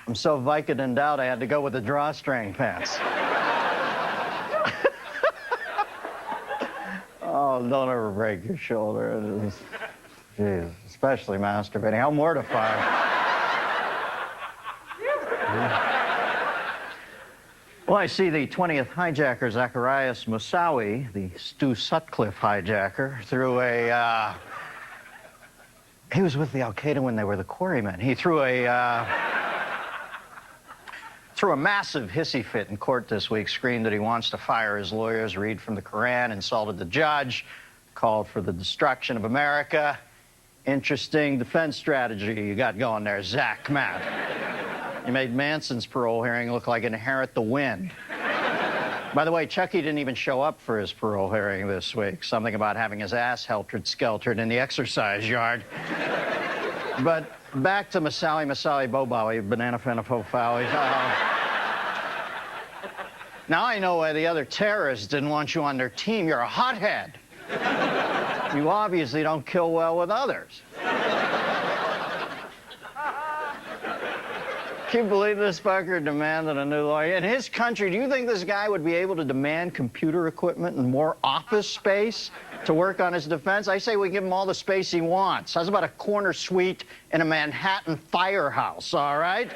I'm so Vicodined out, I had to go with the drawstring pants. Oh, don't ever break your shoulder. Jeez, especially masturbating. How mortifying. Well, I see the 20th hijacker, Zacharias Moussaoui, the Stu Sutcliffe hijacker, threw a... He was with the Al-Qaeda when they were the Quarrymen. He threw a massive hissy fit in court this week, screamed that he wants to fire his lawyers, read from the Quran, insulted the judge, called for the destruction of America. Interesting defense strategy you got going there, Zach, Matt. You made Manson's parole hearing look like Inherit the Wind. By the way, Chucky didn't even show up for his parole hearing this week. Something about having his ass heltered-skeltered in the exercise yard. But back to Moussaoui, Bobowie, Banana Fennifofawi. Now I know why the other terrorists didn't want you on their team. You're a hothead. You obviously don't kill well with others. Can you believe this fucker demanded a new lawyer? In his country, do you think this guy would be able to demand computer equipment and more office space to work on his defense? I say we give him all the space he wants. How's about a corner suite in a Manhattan firehouse, all right?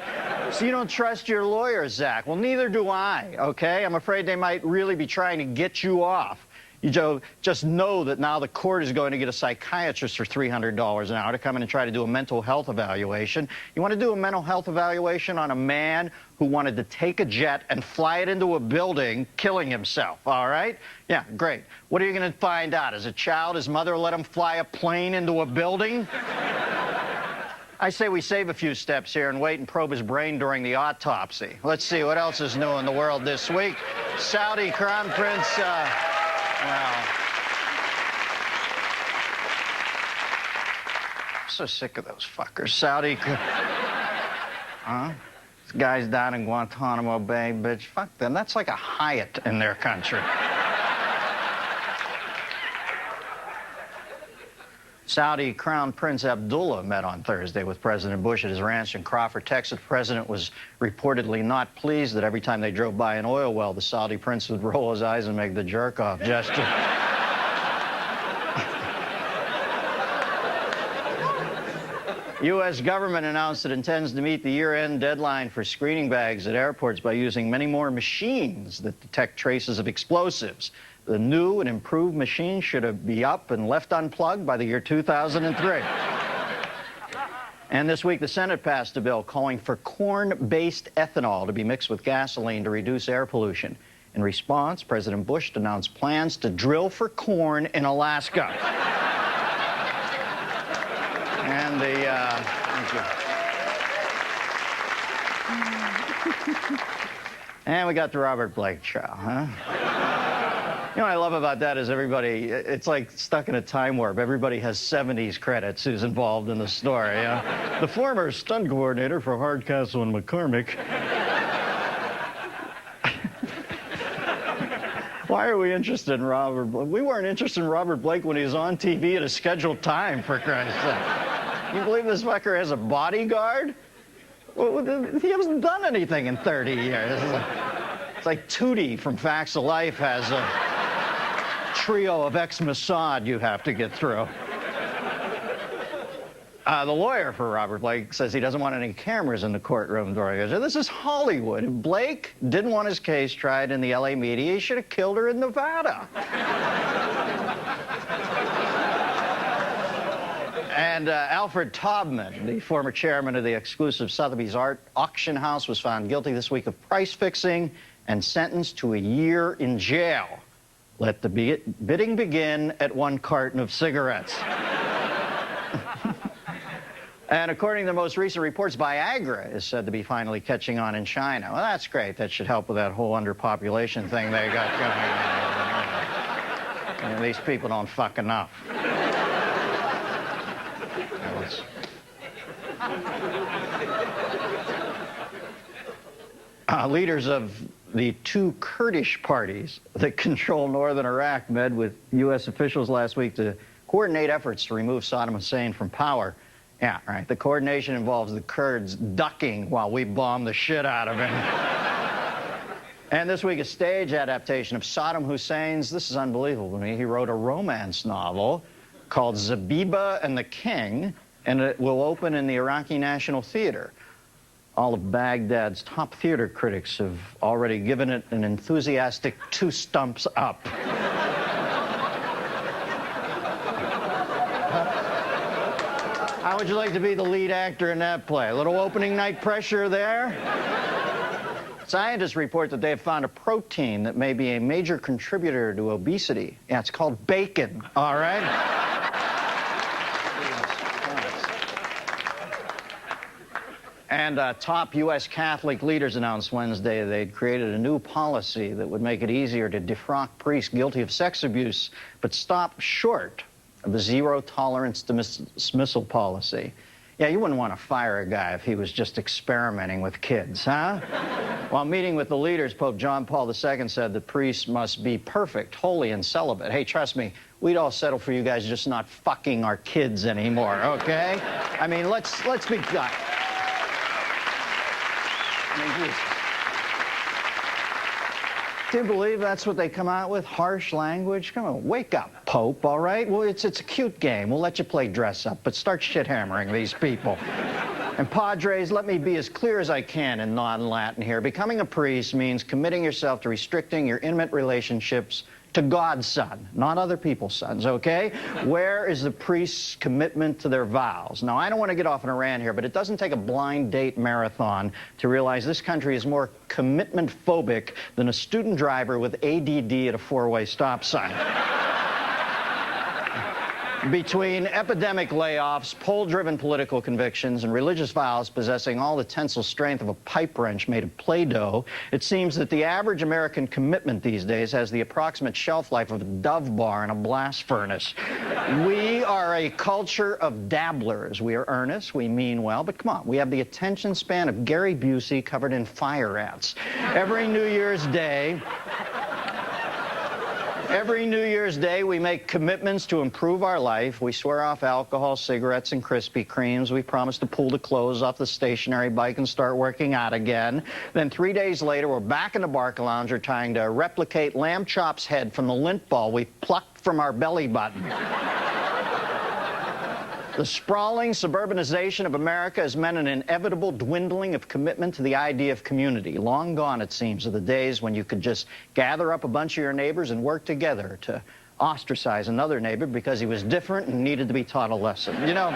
So you don't trust your lawyers, Zach. Well, neither do I, okay? I'm afraid they might really be trying to get you off. You just know that now the court is going to get a psychiatrist for $300 an hour to come in and try to do a mental health evaluation. You want to do a mental health evaluation on a man who wanted to take a jet and fly it into a building, killing himself, all right? Yeah, great. What are you going to find out? As a child, his mother let him fly a plane into a building? I say we save a few steps here and wait and probe his brain during the autopsy. Let's see what else is new in the world this week. Saudi Crown Prince... Well, I'm so sick of those fuckers. Saudi... Huh? This guy's down in Guantanamo Bay, bitch. Fuck them. That's like a Hyatt in their country. Saudi Crown Prince Abdullah met on Thursday with President Bush at his ranch in Crawford, Texas. The president was reportedly not pleased that every time they drove by an oil well, the Saudi prince would roll his eyes and make the jerk-off gesture. U.S. government announced it intends to meet the year-end deadline for screening bags at airports by using many more machines that detect traces of explosives. The new and improved machine should be up and left unplugged by the year 2003. And this week, the Senate passed a bill calling for corn-based ethanol to be mixed with gasoline to reduce air pollution. In response, President Bush announced plans to drill for corn in Alaska. And and we got the Robert Blake trial, huh? You know what I love about that is everybody, it's like stuck in a time warp. Everybody has 70s credits who's involved in the story. You know? The former stunt coordinator for Hardcastle and McCormick. Why are we interested in Robert Blake? We weren't interested in Robert Blake when he was on TV at a scheduled time, for Christ's sake. You believe this fucker has a bodyguard? Well, he hasn't done anything in 30 years. It's like Tootie from Facts of Life has a trio of ex-Mossad you have to get through. The lawyer for Robert Blake says he doesn't want any cameras in the courtroom during it. This is Hollywood. If Blake didn't want his case tried in the LA media, he should have killed her in Nevada. And Alfred Taubman, the former chairman of the exclusive Sotheby's art auction house, was found guilty this week of price fixing and sentenced to a year in jail. Let the bidding begin at 1 carton of cigarettes. And according to the most recent reports, Viagra is said to be finally catching on in China. Well, that's great. That should help with that whole underpopulation thing they got going on. These people don't fuck enough. Leaders of the two Kurdish parties that control northern Iraq met with U.S. officials last week to coordinate efforts to remove Saddam Hussein from power. Yeah, right. The coordination involves the Kurds ducking while we bomb the shit out of him. And this week, a stage adaptation of Saddam Hussein's, this is unbelievable to me, he wrote a romance novel called Zabiba and the King, and it will open in the Iraqi National Theater. All of Baghdad's top theater critics have already given it an enthusiastic 2 stumps up. How would you like to be the lead actor in that play? A little opening night pressure there? Scientists report that they have found a protein that may be a major contributor to obesity. Yeah, it's called bacon, all right? And top U.S. Catholic leaders announced Wednesday they'd created a new policy that would make it easier to defrock priests guilty of sex abuse, but stop short of the zero-tolerance dismissal policy. Yeah, you wouldn't want to fire a guy if he was just experimenting with kids, huh? While meeting with the leaders, Pope John Paul II said that priests must be perfect, holy, and celibate. Hey, trust me, we'd all settle for you guys just not fucking our kids anymore, okay? I mean, let's be... Jesus. Do you believe that's what they come out with? Harsh language? Come on, wake up, Pope, all right? Well, it's a cute game. We'll let you play dress up, but start shit-hammering these people. And Padres, let me be as clear as I can in non-Latin here. Becoming a priest means committing yourself to restricting your intimate relationships to God's son, not other people's sons, okay? Where is the priest's commitment to their vows? Now, I don't want to get off on a rant here, but it doesn't take a blind date marathon to realize this country is more commitment-phobic than a student driver with ADD at a 4-way stop sign. Between epidemic layoffs, poll-driven political convictions, and religious vows possessing all the tensile strength of a pipe wrench made of Play-Doh, it seems that the average American commitment these days has the approximate shelf life of a Dove bar in a blast furnace. We are a culture of dabblers. We are earnest, we mean well, but come on, we have the attention span of Gary Busey covered in fire ants. Every New Year's Day, we make commitments to improve our life. We swear off alcohol, cigarettes, and Krispy Kremes. We promise to pull the clothes off the stationary bike and start working out again. Then 3 days later, we're back in the Barca Lounger trying to replicate Lamb Chop's head from the lint ball we plucked from our belly button. The sprawling suburbanization of America has meant an inevitable dwindling of commitment to the idea of community. Long gone, it seems, are the days when you could just gather up a bunch of your neighbors and work together to ostracize another neighbor because he was different and needed to be taught a lesson. You know,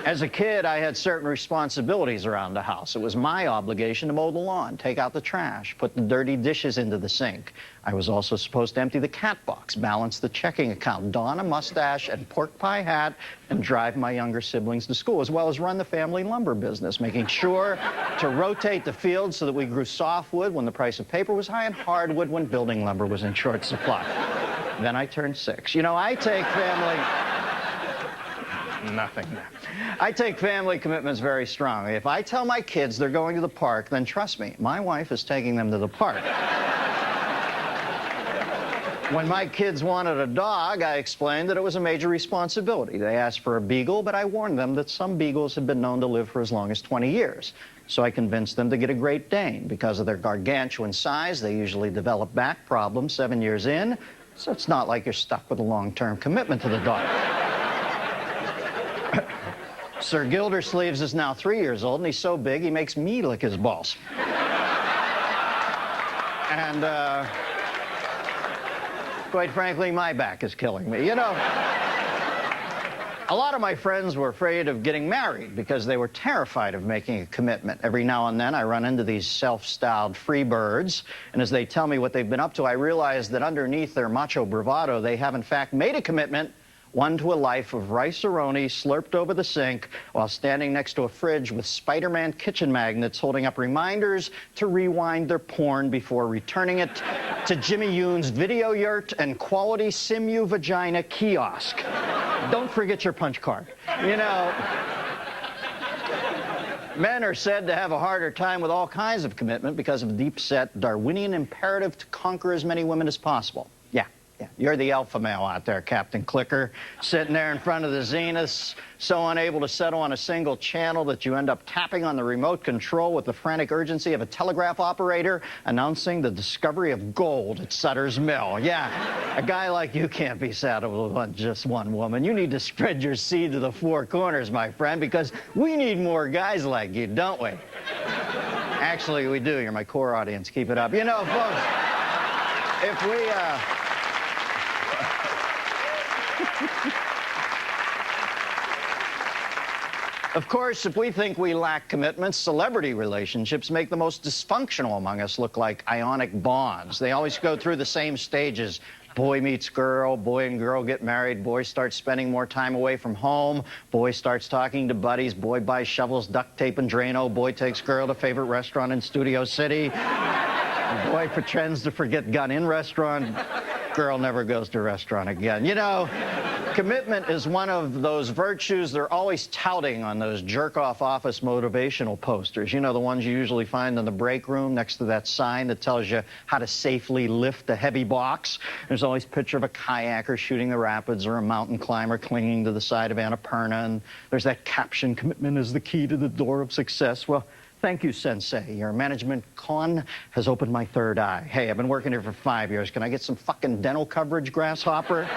as a kid, I had certain responsibilities around the house. It was my obligation to mow the lawn, take out the trash, put the dirty dishes into the sink. I was also supposed to empty the cat box, balance the checking account, don a mustache and pork pie hat, and drive my younger siblings to school, as well as run the family lumber business, making sure to rotate the fields so that we grew softwood when the price of paper was high and hardwood when building lumber was in short supply. Then I turned 6. You know, I take family... Nothing. I take family commitments very strongly. If I tell my kids they're going to the park, then trust me, my wife is taking them to the park. When my kids wanted a dog, I explained that it was a major responsibility. They asked for a beagle, but I warned them that some beagles had been known to live for as long as 20 years. So I convinced them to get a Great Dane. Because of their gargantuan size, they usually develop back problems 7 years in, so it's not like you're stuck with a long-term commitment to the dog. Sir Gildersleeves is now 3 years old, and he's so big he makes me lick his balls. And, quite frankly, my back is killing me. You know, a lot of my friends were afraid of getting married because they were terrified of making a commitment. Every now and then I run into these self-styled free birds, and as they tell me what they've been up to, I realize that underneath their macho bravado, they have in fact made a commitment One to a life of rice-a-roni slurped over the sink while standing next to a fridge with Spider-Man kitchen magnets holding up reminders to rewind their porn before returning it to Jimmy Yoon's video yurt and quality Simu vagina kiosk. Don't forget your punch card. You know, men are said to have a harder time with all kinds of commitment because of the deep-set Darwinian imperative to conquer as many women as possible. Yeah. You're the alpha male out there, Captain Clicker, sitting there in front of the Zeniths, so unable to settle on a single channel that you end up tapping on the remote control with the frantic urgency of a telegraph operator announcing the discovery of gold at Sutter's Mill. Yeah, a guy like you can't be saddled with just one woman. You need to spread your seed to the four corners, my friend, because we need more guys like you, don't we? Actually, we do. You're my core audience. Keep it up. You know, folks, if we... Of course, if we think we lack commitments, celebrity relationships make the most dysfunctional among us look like ionic bonds. They always go through the same stages. Boy meets girl, boy and girl get married, boy starts spending more time away from home, boy starts talking to buddies, boy buys shovels, duct tape, and Drano, boy takes girl to favorite restaurant in Studio City, boy pretends to forget gun in restaurant, girl never goes to restaurant again. You know, commitment is one of those virtues they're always touting on those jerk-off office motivational posters. You know, the ones you usually find in the break room next to that sign that tells you how to safely lift a heavy box. There's always a picture of a kayaker shooting the rapids or a mountain climber clinging to the side of Annapurna. And there's that caption, commitment is the key to the door of success. Well, thank you, Sensei. Your management con has opened my third eye. Hey, I've been working here for 5 years. Can I get some fucking dental coverage, grasshopper?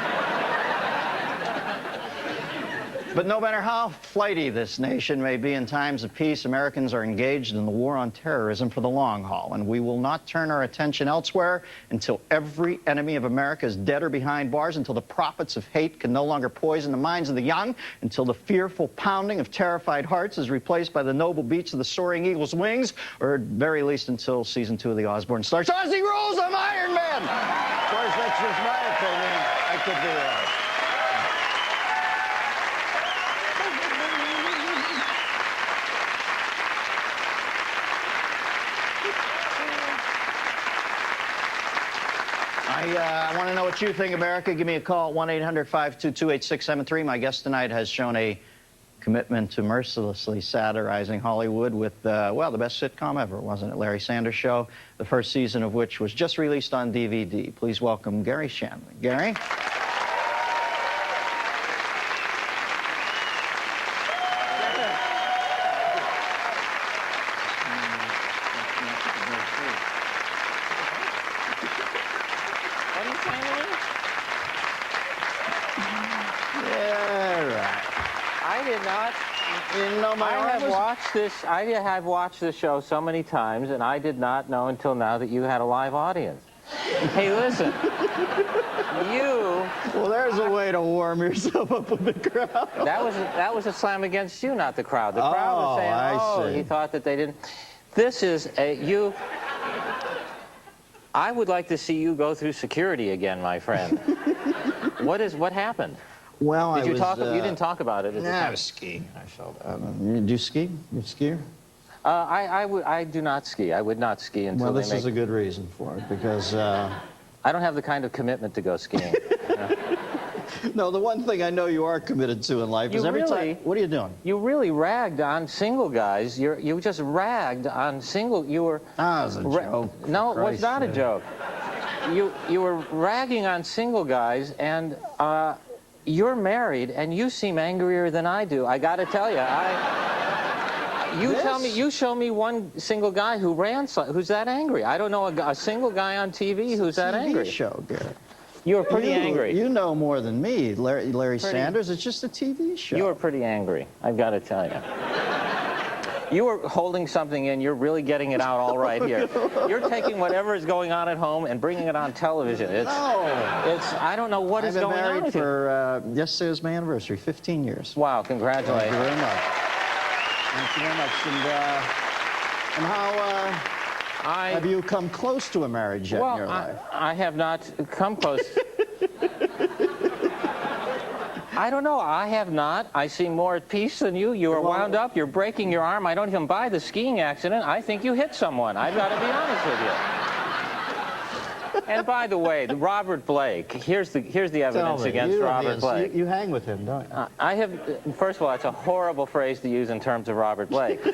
But no matter how flighty this nation may be in times of peace, Americans are engaged in the war on terrorism for the long haul, and we will not turn our attention elsewhere until every enemy of America is dead or behind bars, until the prophets of hate can no longer poison the minds of the young, until the fearful pounding of terrified hearts is replaced by the noble beats of the soaring eagle's wings, or at very least until season 2 of The Osbourne starts. Ozzy rules, I'm Iron Man! Of course, that's just my opinion. I could be wrong. I want to know what you think, America. Give me a call at 1-800-522-8673. My guest tonight has shown a commitment to mercilessly satirizing Hollywood with, well, the best sitcom ever, wasn't it? Larry Sanders Show, the first season of which was just released on DVD. Please welcome Gary Shandling. Gary? I have watched this show so many times, and I did not know until now that you had a live audience. Hey, listen, you... Well, there's a way to warm yourself up with the crowd. That was a slam against you, not the crowd. The crowd was saying, oh, he thought that they didn't... This is you... I would like to see you go through security again, my friend. What happened? Well, you didn't talk about it. I was skiing. I felt. You do ski? You a skier? I do not ski. I would not ski until. Well, this is a good reason for it, because I don't have the kind of commitment to go skiing. No, the one thing I know you are committed to in life is every time. What are you doing? You really ragged on single guys. You just ragged on single. You were. Ah, it was a joke. No, it was not a joke. You were ragging on single guys, and you're married, and you seem angrier than I do. I got to tell you, you show me one single guy who who's that angry. I don't know a single guy on TV who's that angry. TV show, Garry. You were pretty angry. You know more than me, Larry Sanders. It's just a TV show. You were pretty angry. I've got to tell you. You were holding something in. You're really getting it out all right here. You're taking whatever is going on at home and bringing it on television. I don't know what is going on with you. I've been married for, yesterday was my anniversary, 15 years. Wow, congratulations. Thank you very much. Thank you very much. And how have you come close to a marriage yet in your life? I have not come close. I don't know. I have not. I seem more at peace than you. You are wound up. You're breaking your arm. I don't even buy the skiing accident. I think you hit someone. I've got to be honest with you. And by the way, Robert Blake, here's the evidence against Robert Blake. You hang with him, don't you? I have, first of all, it's a horrible phrase to use in terms of Robert Blake.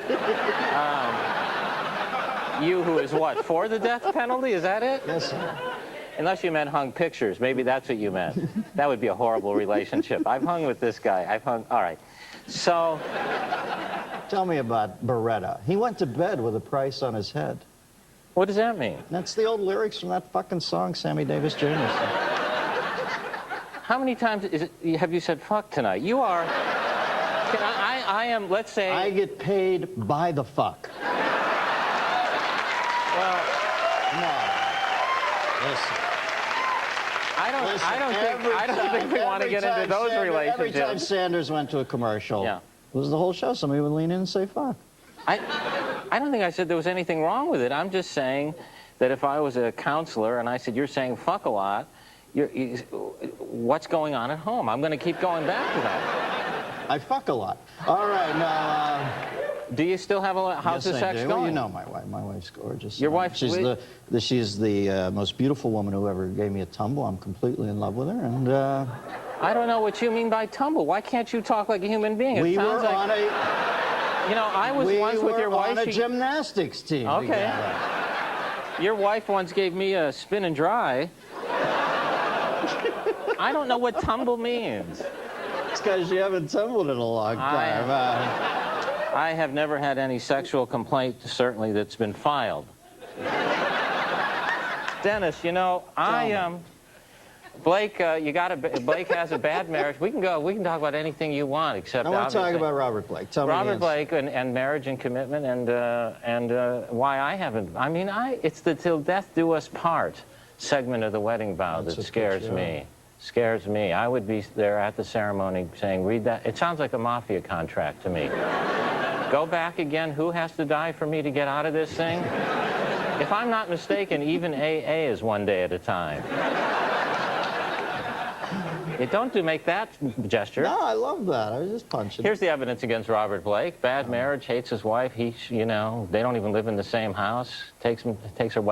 You who is what, for the death penalty? Is that it? Yes, sir. Unless you meant hung pictures. Maybe that's what you meant. That would be a horrible relationship. I've hung with this guy. All right. So. Tell me about Beretta. He went to bed with a price on his head. What does that mean? That's the old lyrics from that fucking song Sammy Davis Jr. sang. How many times have you said fuck tonight? You are. I am, let's say. I get paid by the fuck. Well. No. Listen. I don't think we want to get into those relationships. Every time Sanders went to a commercial, it was the whole show. Somebody would lean in and say fuck. I don't think I said there was anything wrong with it. I'm just saying that if I was a counselor and I said, you're saying fuck a lot, what's going on at home? I'm going to keep going back to that. I fuck a lot. All right, now... do you still have a house of sex going? Well, you know my wife. My wife's gorgeous. Your wife? She's the most beautiful woman who ever gave me a tumble. I'm completely in love with her, and... I don't know what you mean by tumble. Why can't you talk like a human being? We were on a... You know, I was once with your wife. We were on a gymnastics team together. Your wife once gave me a spin and dry. I don't know what tumble means. It's because you haven't tumbled in a long time. I have never had any sexual complaint, certainly, that's been filed. Dennis, you know, Blake, Blake has a bad marriage. We can talk about anything you want, except I want to talk about Robert Blake. Tell me Robert Blake and marriage and commitment and why I haven't. I mean, it's the till death do us part segment of the wedding vow that scares me. Scares me. I would be there at the ceremony saying, read that. It sounds like a mafia contract to me. Go back again. Who has to die for me to get out of this thing? If I'm not mistaken, even AA is one day at a time. Don't make that gesture. No, I love that. I was just punching. Here's the evidence against Robert Blake. Bad marriage, hates his wife. They don't even live in the same house. Takes her,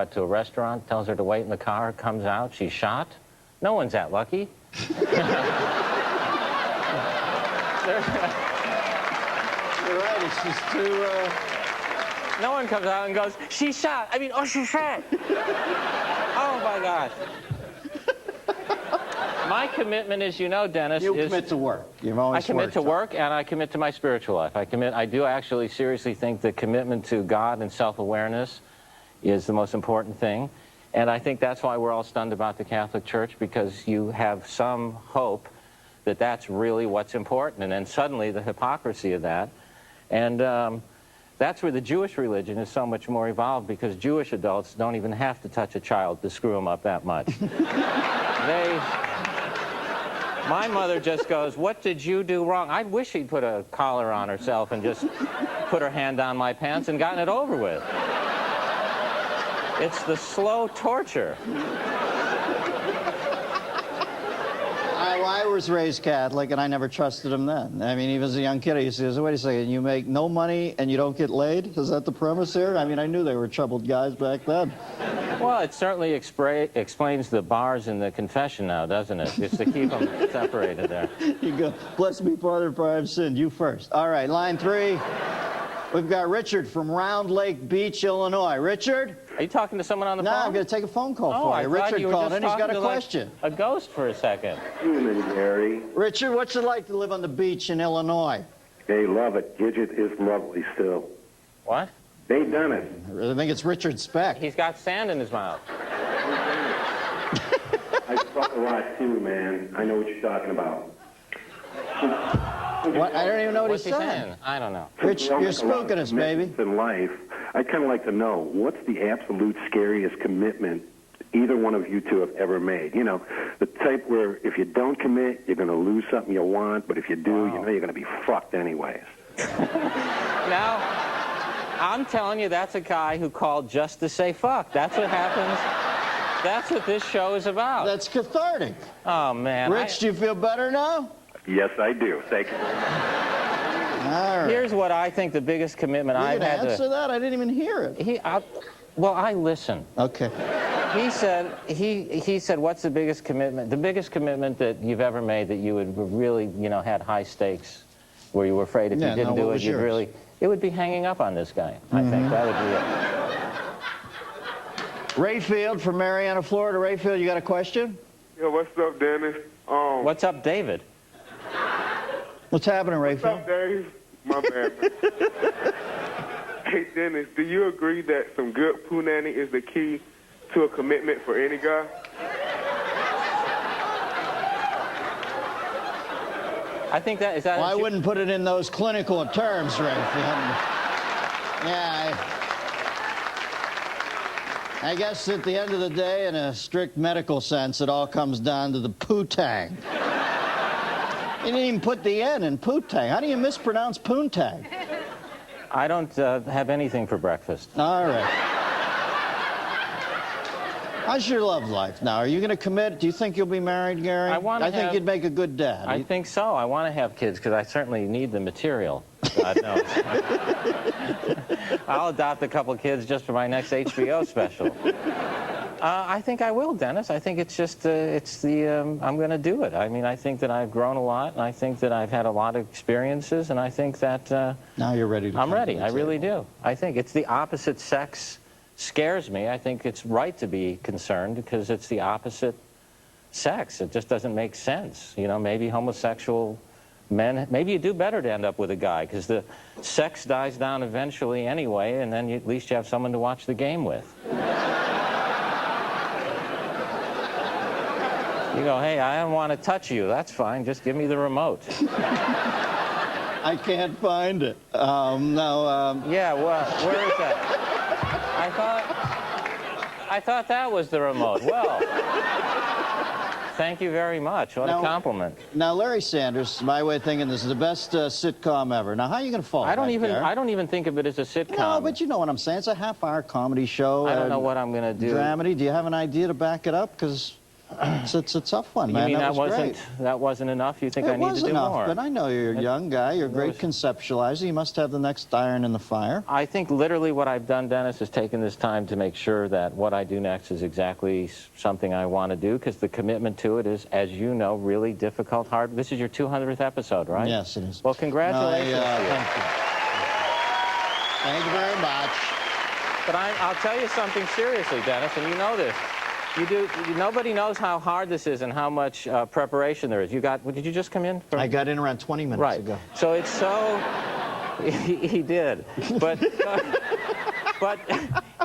to a restaurant, tells her to wait in the car, comes out, she's shot. No one's that lucky. You're right, it's just too... No one comes out and goes, she's shot. I mean, oh, she's shot. Oh, my gosh. My commitment, as you know, Dennis, You commit to work. You've always I commit to work, and I commit to my spiritual life. I do actually seriously think the commitment to God and self-awareness is the most important thing. And I think that's why we're all stunned about the Catholic Church, because you have some hope that that's really what's important. And then suddenly the hypocrisy of that. And that's where the Jewish religion is so much more evolved, because Jewish adults don't even have to touch a child to screw them up that much. My mother just goes, what did you do wrong? I wish she'd put a collar on herself and just put her hand down my pants and gotten it over with. It's the slow torture. I was raised Catholic, and I never trusted him then. I mean, even as a young kid, I used to say, wait a second, you make no money and you don't get laid? Is that the premise here? I mean, I knew they were troubled guys back then. Well, it certainly explains the bars in the confession now, doesn't it? Just to keep them separated there. You go, bless me, Father, for I have sinned. You first. All right, line 3. We've got Richard from Round Lake Beach, Illinois. Richard? Are you talking to someone on the phone? No, I'm going to take a phone call for you. Richard called in. He's got a question. Like a ghost for a second. Human, Gary. Richard, what's it like to live on the beach in Illinois? They love it. Gidget is lovely still. What? They done it. I think it's Richard Speck. He's got sand in his mouth. I fuck a lot too, man. I know what you're talking about. What? I don't even know what What's he's saying. I don't know. Rich, you're spooking us, baby. In life, I'd kind of like to know, what's the absolute scariest commitment either one of you two have ever made? You know, the type where if you don't commit, you're going to lose something you want, but if you do, you know you're going to be fucked anyways. Now, I'm telling you, that's a guy who called just to say fuck. That's what happens. That's what this show is about. That's cathartic. Oh, man. Rich, do you feel better now? Yes, I do. Thank you very much. All right. Here's what I think the biggest commitment I've had answer to... that? I didn't even hear it. Well, I listen. Okay. He said, what's the biggest commitment? The biggest commitment that you've ever made that you would really, had high stakes, where you were afraid if you didn't do it, you'd really... It would be hanging up on this guy. I think that would be it. Rayfield from Marianna, Florida. Rayfield, you got a question? Yeah, what's up, Dennis? What's up, David? What's happening, Rayfield? What's up, Dave? My bad, man. Hey, Dennis, do you agree that some good punani is the key to a commitment for any guy? I think that is that. Well, I wouldn't put it in those clinical terms, Rayfield. Yeah, I guess at the end of the day, in a strict medical sense, it all comes down to the poo-tang. You didn't even put the N in poo-tang. How do you mispronounce poontang? I don't have anything for breakfast. All right. How's your love life now? Are you going to commit? Do you think you'll be married, Gary? I think you'd make a good dad. I think so. I want to have kids because I certainly need the material. God knows. I'll adopt a couple kids just for my next HBO special. I think I will, Dennis. I think it's just, I'm going to do it. I mean, I think that I've grown a lot, and I think that I've had a lot of experiences, and I think that... now you're ready to I'm ready. I really do. I think it's the opposite sex scares me. I think it's right to be concerned because it's the opposite sex. It just doesn't make sense. Maybe homosexual men, maybe you do better to end up with a guy because the sex dies down eventually anyway, and then at least you have someone to watch the game with. You go, hey, I don't want to touch you. That's fine. Just give me the remote. I can't find it. Yeah, well, where is that? I thought that was the remote. Well, thank you very much. What a compliment. Now, Larry Sanders, my way of thinking, this is the best sitcom ever. Now, how are you going to fall? I don't even think of it as a sitcom. No, but you know what I'm saying. It's a half-hour comedy show. I don't know what I'm going to do. Dramedy. Do you have an idea to back it up? Because it's a tough one, man. You mean that wasn't enough? You think I need to do more? But I know you're a young guy. You're a great conceptualizer. You must have the next iron in the fire. I think literally what I've done, Dennis, is taken this time to make sure that what I do next is exactly something I want to do, because the commitment to it is, as you know, really difficult, hard. This is your 200th episode, right? Yes, it is. Well, congratulations. Thank you. Thank you very much. But I'll tell you something seriously, Dennis, and you know this. Nobody knows how hard this is and how much preparation there is. Did you just come in? I got in around 20 minutes ago. So it's so... he did. But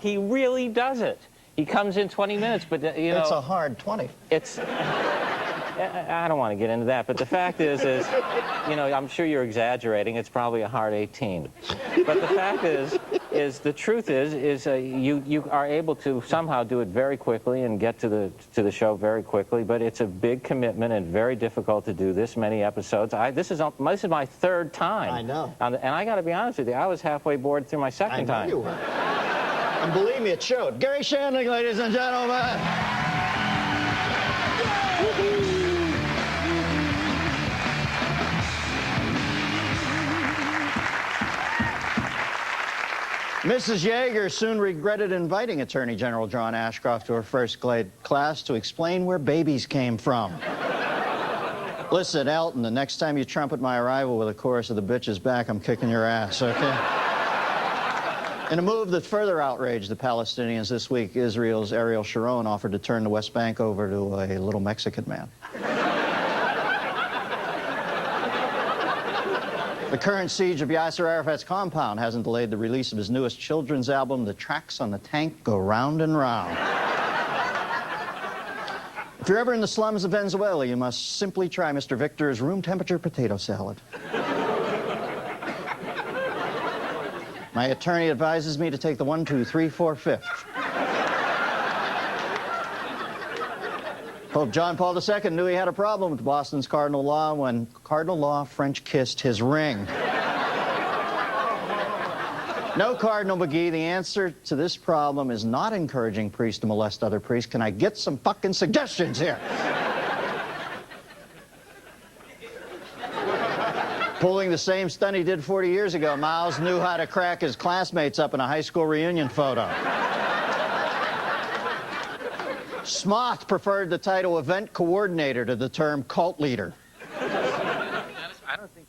he really does it. He comes in 20 minutes, but, It's a hard 20. I don't want to get into that, but the fact is, I'm sure you're exaggerating. It's probably a hard 18. But the fact is the truth is you are able to somehow do it very quickly and get to the show very quickly. But it's a big commitment and very difficult to do this many episodes. This is my third time. I know. And I got to be honest with you, I was halfway bored through my second time. I know you were. And believe me, it showed. Gary Shandling, ladies and gentlemen. Mrs. Yeager soon regretted inviting Attorney General John Ashcroft to her first grade class to explain where babies came from. Listen, Elton, the next time you trumpet my arrival with a chorus of the bitches back, I'm kicking your ass, okay? In a move that further outraged the Palestinians this week, Israel's Ariel Sharon offered to turn the West Bank over to a little Mexican man. The current siege of Yasser Arafat's compound hasn't delayed the release of his newest children's album, The Tracks on the Tank Go Round and Round. If you're ever in the slums of Venezuela, you must simply try Mr. Victor's room-temperature potato salad. My attorney advises me to take the 1, 2, 3, 4, 5th. Pope John Paul II knew he had a problem with Boston's cardinal law when cardinal law French kissed his ring. No, Cardinal McGee, the answer to this problem is not encouraging priests to molest other priests. Can I get some fucking suggestions here? Pulling the same stunt he did 40 years ago, Miles knew how to crack his classmates up in a high school reunion photo. Smoth preferred the title event coordinator to the term cult leader. I don't think